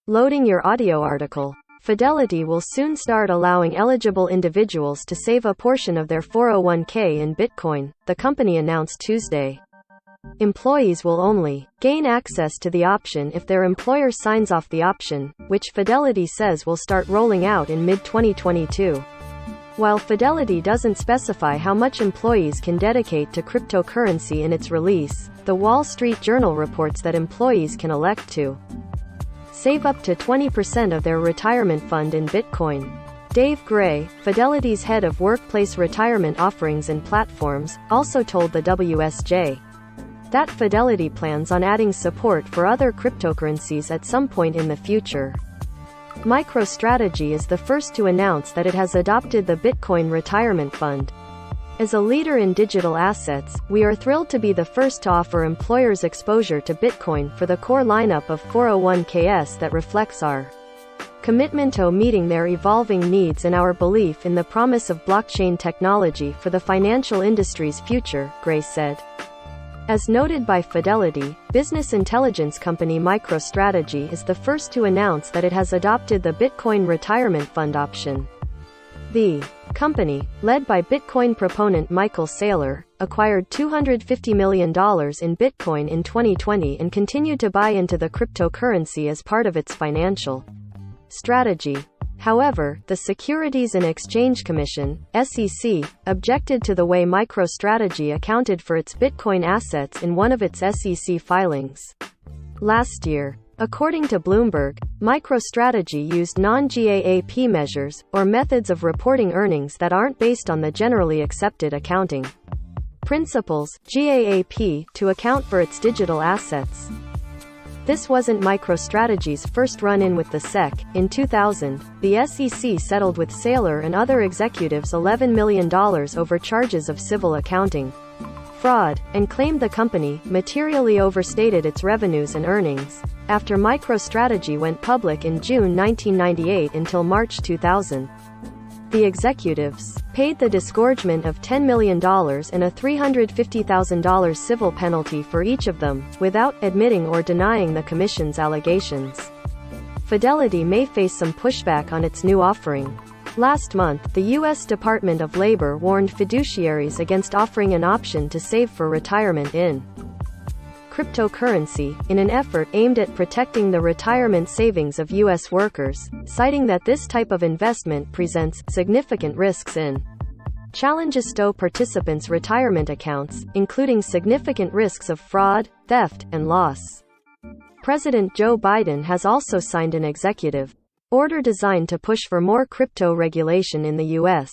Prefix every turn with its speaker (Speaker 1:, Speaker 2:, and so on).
Speaker 1: Loading your audio article. Fidelity will soon start allowing eligible individuals to save a portion of their 401k in Bitcoin, the company announced Tuesday. Employees will only gain access to the option if their employer signs off the option, which Fidelity says will start rolling out in mid-2022. While Fidelity doesn't specify how much employees can dedicate to cryptocurrency in its release, the Wall Street Journal reports that employees can elect to save up to 20% of their retirement fund in Bitcoin. Dave Gray, Fidelity's head of workplace retirement offerings and platforms, also told the WSJ that Fidelity plans on adding support for other cryptocurrencies at some point in the future. MicroStrategy is the first to announce that it has adopted the Bitcoin Retirement Fund. As a leader in digital assets, we are thrilled to be the first to offer employers exposure to Bitcoin for the core lineup of 401ks that reflects our commitment to meeting their evolving needs and our belief in the promise of blockchain technology for the financial industry's future, Gray said. As noted by Fidelity, business intelligence company MicroStrategy is the first to announce that it has adopted the Bitcoin Retirement Fund option. The company, led by Bitcoin proponent Michael Saylor, acquired $250 million in Bitcoin in 2020 and continued to buy into the cryptocurrency as part of its financial strategy. However, the Securities and Exchange Commission, SEC, objected to the way MicroStrategy accounted for its Bitcoin assets in one of its SEC filings last year. According to Bloomberg, MicroStrategy used non-GAAP measures, or methods of reporting earnings that aren't based on the generally accepted accounting principles, GAAP, to account for its digital assets. This wasn't MicroStrategy's first run-in with the SEC. In 2000, the SEC settled with Saylor and other executives $11 million over charges of civil accounting fraud, and claimed the company materially overstated its revenues and earnings. After MicroStrategy went public in June 1998 until March 2000, the executives paid the disgorgement of $10 million and a $350,000 civil penalty for each of them, without admitting or denying the commission's allegations. Fidelity may face some pushback on its new offering. Last month, the U.S. Department of Labor warned fiduciaries against offering an option to save for retirement in cryptocurrency, in an effort aimed at protecting the retirement savings of U.S. workers, citing that this type of investment presents significant risks in challenges to participants' retirement accounts, including significant risks of fraud, theft, and loss. President Joe Biden has also signed an executive order designed to push for more crypto regulation in the U.S.